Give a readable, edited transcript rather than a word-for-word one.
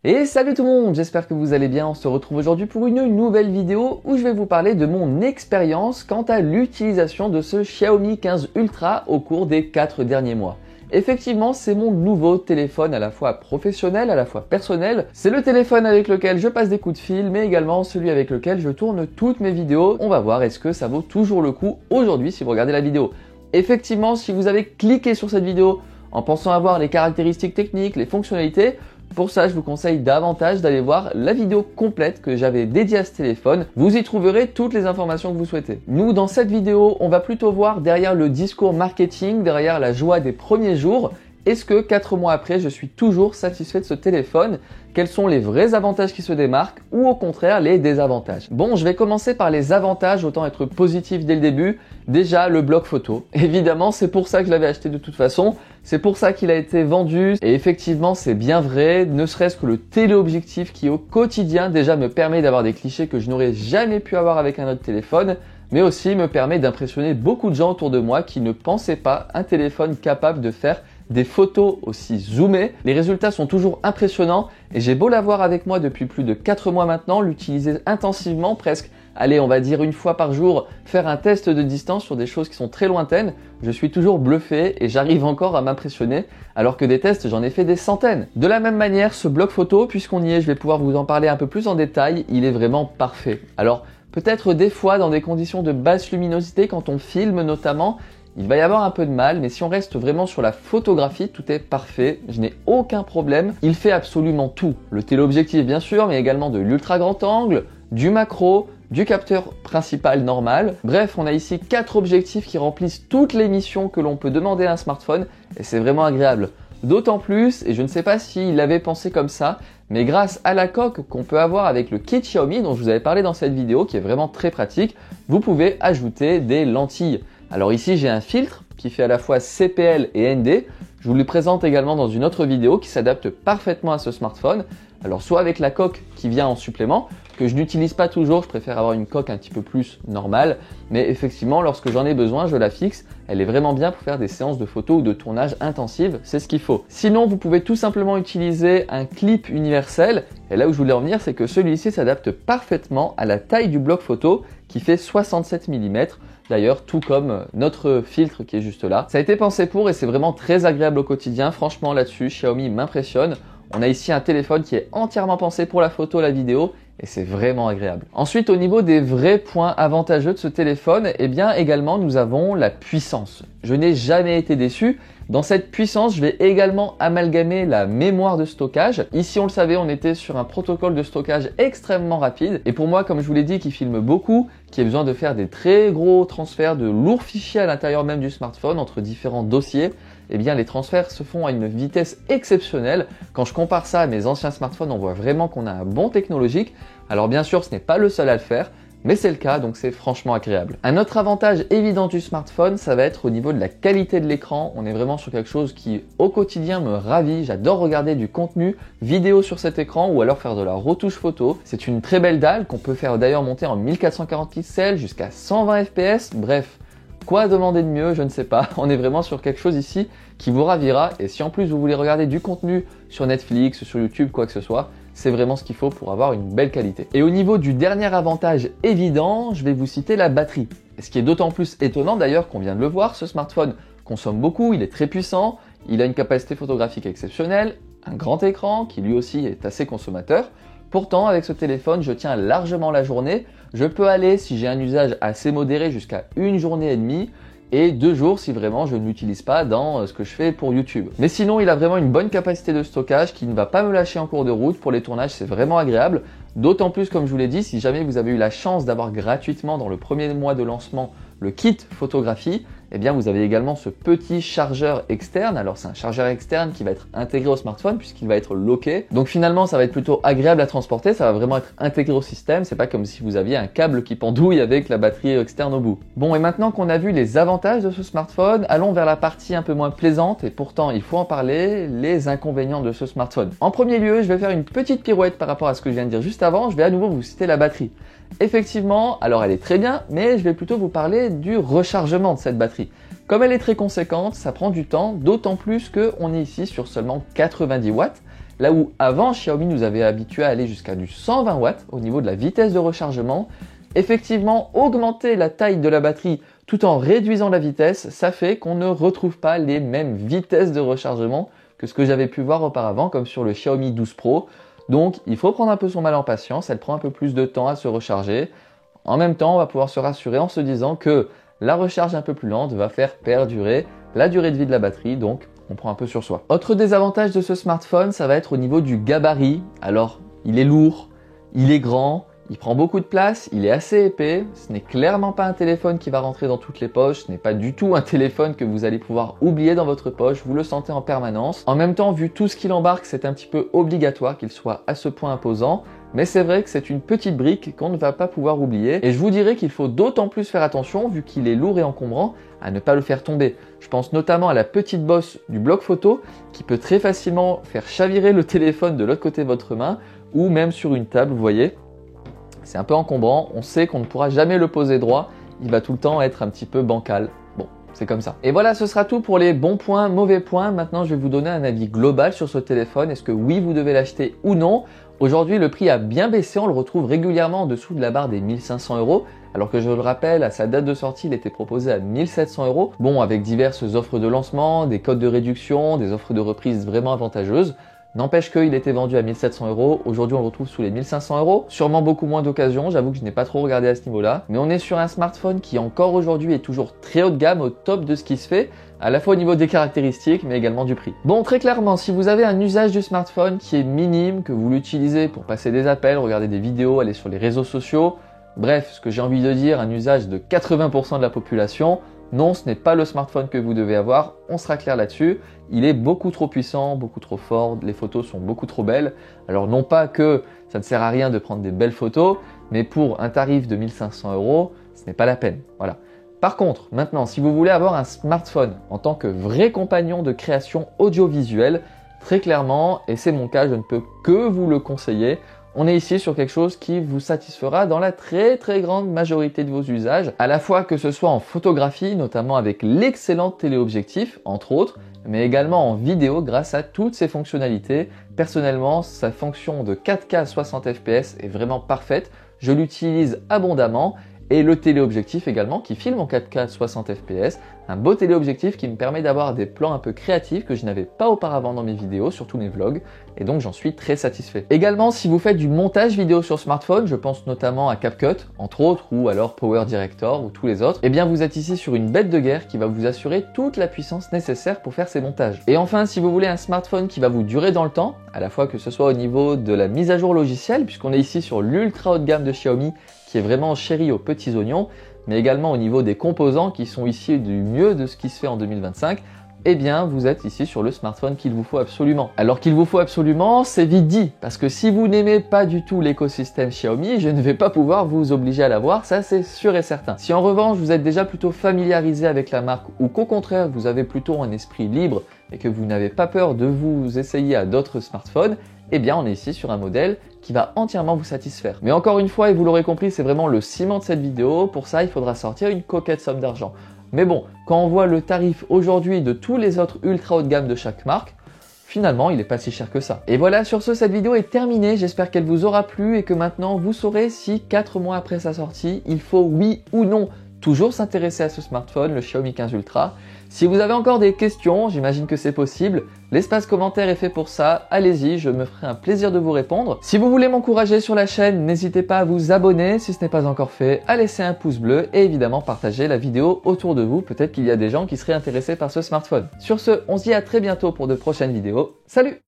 Et salut tout le monde, j'espère que vous allez bien. On se retrouve aujourd'hui pour une nouvelle vidéo où je vais vous parler de mon expérience quant à l'utilisation de ce Xiaomi 15 Ultra au cours des 4 derniers mois. Effectivement, c'est mon nouveau téléphone à la fois professionnel, à la fois personnel. C'est le téléphone avec lequel je passe des coups de fil, mais également celui avec lequel je tourne toutes mes vidéos. On va voir est-ce que ça vaut toujours le coup aujourd'hui si vous regardez la vidéo. Effectivement, si vous avez cliqué sur cette vidéo en pensant avoir les caractéristiques techniques, les fonctionnalités, pour ça, je vous conseille davantage d'aller voir la vidéo complète que j'avais dédiée à ce téléphone. Vous y trouverez toutes les informations que vous souhaitez. Nous, dans cette vidéo, on va plutôt voir derrière le discours marketing, derrière la joie des premiers jours. Est-ce que 4 mois après, je suis toujours satisfait de ce téléphone? Quels sont les vrais avantages qui se démarquent ou au contraire les désavantages? Bon, je vais commencer par les avantages, autant être positif dès le début. Déjà, le bloc photo. Évidemment, c'est pour ça que je l'avais acheté de toute façon. C'est pour ça qu'il a été vendu. Et effectivement, c'est bien vrai, ne serait-ce que le téléobjectif qui au quotidien déjà me permet d'avoir des clichés que je n'aurais jamais pu avoir avec un autre téléphone, mais aussi me permet d'impressionner beaucoup de gens autour de moi qui ne pensaient pas un téléphone capable de faire des photos aussi zoomées. Les résultats sont toujours impressionnants et j'ai beau l'avoir avec moi depuis plus de 4 mois maintenant, l'utiliser intensivement, presque, allez, on va dire une fois par jour, faire un test de distance sur des choses qui sont très lointaines, je suis toujours bluffé et j'arrive encore à m'impressionner alors que des tests, j'en ai fait des centaines. De la même manière, ce bloc photo, puisqu'on y est, je vais pouvoir vous en parler un peu plus en détail, il est vraiment parfait. Alors, peut-être des fois dans des conditions de basse luminosité, quand on filme notamment, il va y avoir un peu de mal, mais si on reste vraiment sur la photographie, tout est parfait, je n'ai aucun problème. Il fait absolument tout. Le téléobjectif bien sûr, mais également de l'ultra grand angle, du macro, du capteur principal normal. Bref, on a ici 4 objectifs qui remplissent toutes les missions que l'on peut demander à un smartphone et c'est vraiment agréable. D'autant plus, et je ne sais pas s'il l'avait pensé comme ça, mais grâce à la coque qu'on peut avoir avec le kit Xiaomi dont je vous avais parlé dans cette vidéo, qui est vraiment très pratique, vous pouvez ajouter des lentilles. Alors ici, j'ai un filtre qui fait à la fois CPL et ND. Je vous le présente également dans une autre vidéo qui s'adapte parfaitement à ce smartphone. Alors soit avec la coque qui vient en supplément, que je n'utilise pas toujours, je préfère avoir une coque un petit peu plus normale, mais effectivement lorsque j'en ai besoin, je la fixe, elle est vraiment bien pour faire des séances de photos ou de tournage intensives, c'est ce qu'il faut. Sinon, vous pouvez tout simplement utiliser un clip universel, et là où je voulais en venir, c'est que celui-ci s'adapte parfaitement à la taille du bloc photo qui fait 67 mm. D'ailleurs, tout comme notre filtre qui est juste là. Ça a été pensé pour et c'est vraiment très agréable au quotidien. Franchement, là-dessus, Xiaomi m'impressionne. On a ici un téléphone qui est entièrement pensé pour la photo, la vidéo et c'est vraiment agréable. Ensuite, au niveau des vrais points avantageux de ce téléphone, eh bien également nous avons la puissance. Je n'ai jamais été déçu. Dans cette puissance, je vais également amalgamer la mémoire de stockage. Ici, on le savait, on était sur un protocole de stockage extrêmement rapide. Et pour moi, comme je vous l'ai dit, qui filme beaucoup, qui a besoin de faire des très gros transferts de lourds fichiers à l'intérieur même du smartphone entre différents dossiers, eh bien les transferts se font à une vitesse exceptionnelle. Quand je compare ça à mes anciens smartphones, on voit vraiment qu'on a un bon technologique. Alors bien sûr, ce n'est pas le seul à le faire, mais c'est le cas, donc c'est franchement agréable. Un autre avantage évident du smartphone, ça va être au niveau de la qualité de l'écran. On est vraiment sur quelque chose qui, au quotidien, me ravit. J'adore regarder du contenu vidéo sur cet écran ou alors faire de la retouche photo. C'est une très belle dalle qu'on peut faire d'ailleurs monter en 1440 pixels jusqu'à 120 fps. Bref, quoi demander de mieux? Je ne sais pas. On est vraiment sur quelque chose ici qui vous ravira. Et si en plus vous voulez regarder du contenu sur Netflix, sur YouTube, quoi que ce soit, c'est vraiment ce qu'il faut pour avoir une belle qualité. Et au niveau du dernier avantage évident, je vais vous citer la batterie. Et ce qui est d'autant plus étonnant d'ailleurs qu'on vient de le voir, ce smartphone consomme beaucoup, il est très puissant, il a une capacité photographique exceptionnelle, un grand écran qui lui aussi est assez consommateur. Pourtant, avec ce téléphone, je tiens largement la journée. Je peux aller, si j'ai un usage assez modéré, jusqu'à 1 journée et demie et 2 jours si vraiment je ne l'utilise pas dans ce que je fais pour YouTube. Mais sinon, il a vraiment une bonne capacité de stockage qui ne va pas me lâcher en cours de route. Pour les tournages, c'est vraiment agréable. D'autant plus, comme je vous l'ai dit, si jamais vous avez eu la chance d'avoir gratuitement dans le premier mois de lancement le kit photographie, eh bien vous avez également ce petit chargeur externe. Alors c'est un chargeur externe qui va être intégré au smartphone puisqu'il va être loqué. Donc finalement ça va être plutôt agréable à transporter, ça va vraiment être intégré au système. C'est pas comme si vous aviez un câble qui pendouille avec la batterie externe au bout. Bon, et maintenant qu'on a vu les avantages de ce smartphone, allons vers la partie un peu moins plaisante et pourtant il faut en parler, les inconvénients de ce smartphone. En premier lieu, je vais faire une petite pirouette par rapport à ce que je viens de dire juste avant. Je vais à nouveau vous citer la batterie. Effectivement, alors elle est très bien, mais je vais plutôt vous parler du rechargement de cette batterie. Comme elle est très conséquente, ça prend du temps, d'autant plus qu'on est ici sur seulement 90 watts. Là où avant Xiaomi nous avait habitués à aller jusqu'à du 120 watts au niveau de la vitesse de rechargement, effectivement augmenter la taille de la batterie tout en réduisant la vitesse, ça fait qu'on ne retrouve pas les mêmes vitesses de rechargement que ce que j'avais pu voir auparavant comme sur le Xiaomi 12 Pro. Donc il faut prendre un peu son mal en patience, elle prend un peu plus de temps à se recharger. En même temps, on va pouvoir se rassurer en se disant que la recharge un peu plus lente va faire perdurer la durée de vie de la batterie, donc on prend un peu sur soi. Autre désavantage de ce smartphone, ça va être au niveau du gabarit. Alors, il est lourd, il est grand, il prend beaucoup de place, il est assez épais. Ce n'est clairement pas un téléphone qui va rentrer dans toutes les poches, ce n'est pas du tout un téléphone que vous allez pouvoir oublier dans votre poche, vous le sentez en permanence. En même temps, vu tout ce qu'il embarque, c'est un petit peu obligatoire qu'il soit à ce point imposant. Mais c'est vrai que c'est une petite brique qu'on ne va pas pouvoir oublier. Et je vous dirais qu'il faut d'autant plus faire attention, vu qu'il est lourd et encombrant, à ne pas le faire tomber. Je pense notamment à la petite bosse du bloc photo qui peut très facilement faire chavirer le téléphone de l'autre côté de votre main ou même sur une table, vous voyez. C'est un peu encombrant, on sait qu'on ne pourra jamais le poser droit, il va tout le temps être un petit peu bancal. Bon, c'est comme ça. Et voilà, ce sera tout pour les bons points, mauvais points. Maintenant, je vais vous donner un avis global sur ce téléphone. Est-ce que oui, vous devez l'acheter ou non? Aujourd'hui, le prix a bien baissé, on le retrouve régulièrement en dessous de la barre des 1500 €, alors que je le rappelle, à sa date de sortie, il était proposé à 1700 €. Bon, avec diverses offres de lancement, des codes de réduction, des offres de reprise vraiment avantageuses. N'empêche qu'il était vendu à 1700 €, aujourd'hui on le retrouve sous les 1500 €, sûrement beaucoup moins d'occasions, j'avoue que je n'ai pas trop regardé à ce niveau-là, mais on est sur un smartphone qui encore aujourd'hui est toujours très haut de gamme, au top de ce qui se fait, à la fois au niveau des caractéristiques, mais également du prix. Bon, très clairement, si vous avez un usage du smartphone qui est minime, que vous l'utilisez pour passer des appels, regarder des vidéos, aller sur les réseaux sociaux, bref, ce que j'ai envie de dire, un usage de 80% de la population, non, ce n'est pas le smartphone que vous devez avoir, on sera clair là-dessus. Il est beaucoup trop puissant, beaucoup trop fort, les photos sont beaucoup trop belles. Alors non pas que ça ne sert à rien de prendre des belles photos, mais pour un tarif de 1500 €, ce n'est pas la peine. Voilà. Par contre, maintenant, si vous voulez avoir un smartphone en tant que vrai compagnon de création audiovisuelle, très clairement, et c'est mon cas, je ne peux que vous le conseiller, on est ici sur quelque chose qui vous satisfera dans la très grande majorité de vos usages, à la fois que ce soit en photographie, notamment avec l'excellent téléobjectif, entre autres, mais également en vidéo grâce à toutes ces fonctionnalités. Personnellement, sa fonction de 4K 60 fps est vraiment parfaite, je l'utilise abondamment. Et le téléobjectif également qui filme en 4K 60 fps, un beau téléobjectif qui me permet d'avoir des plans un peu créatifs que je n'avais pas auparavant dans mes vidéos, surtout mes vlogs, et donc j'en suis très satisfait. Également, si vous faites du montage vidéo sur smartphone, je pense notamment à CapCut, entre autres, ou alors Power Director, ou tous les autres, eh bien vous êtes ici sur une bête de guerre qui va vous assurer toute la puissance nécessaire pour faire ces montages. Et enfin, si vous voulez un smartphone qui va vous durer dans le temps, à la fois que ce soit au niveau de la mise à jour logicielle, puisqu'on est ici sur l'ultra haut de gamme de Xiaomi, qui est vraiment chéri aux petits oignons, mais également au niveau des composants qui sont ici du mieux de ce qui se fait en 2025, eh bien vous êtes ici sur le smartphone qu'il vous faut absolument. Alors qu'il vous faut absolument, c'est vite dit, parce que si vous n'aimez pas du tout l'écosystème Xiaomi, je ne vais pas pouvoir vous obliger à l'avoir, ça c'est sûr et certain. Si en revanche vous êtes déjà plutôt familiarisé avec la marque ou qu'au contraire vous avez plutôt un esprit libre et que vous n'avez pas peur de vous essayer à d'autres smartphones, eh bien on est ici sur un modèle qui va entièrement vous satisfaire. Mais encore une fois, et vous l'aurez compris, c'est vraiment le ciment de cette vidéo, pour ça il faudra sortir une coquette somme d'argent. Mais bon, quand on voit le tarif aujourd'hui de tous les autres ultra haut de gamme de chaque marque, finalement il n'est pas si cher que ça. Et voilà, sur ce, cette vidéo est terminée, j'espère qu'elle vous aura plu et que maintenant vous saurez si 4 mois après sa sortie, il faut oui ou non toujours s'intéresser à ce smartphone, le Xiaomi 15 Ultra. Si vous avez encore des questions, j'imagine que c'est possible, l'espace commentaire est fait pour ça, allez-y, je me ferai un plaisir de vous répondre. Si vous voulez m'encourager sur la chaîne, n'hésitez pas à vous abonner si ce n'est pas encore fait, à laisser un pouce bleu et évidemment partager la vidéo autour de vous, peut-être qu'il y a des gens qui seraient intéressés par ce smartphone. Sur ce, on se dit à très bientôt pour de prochaines vidéos, salut!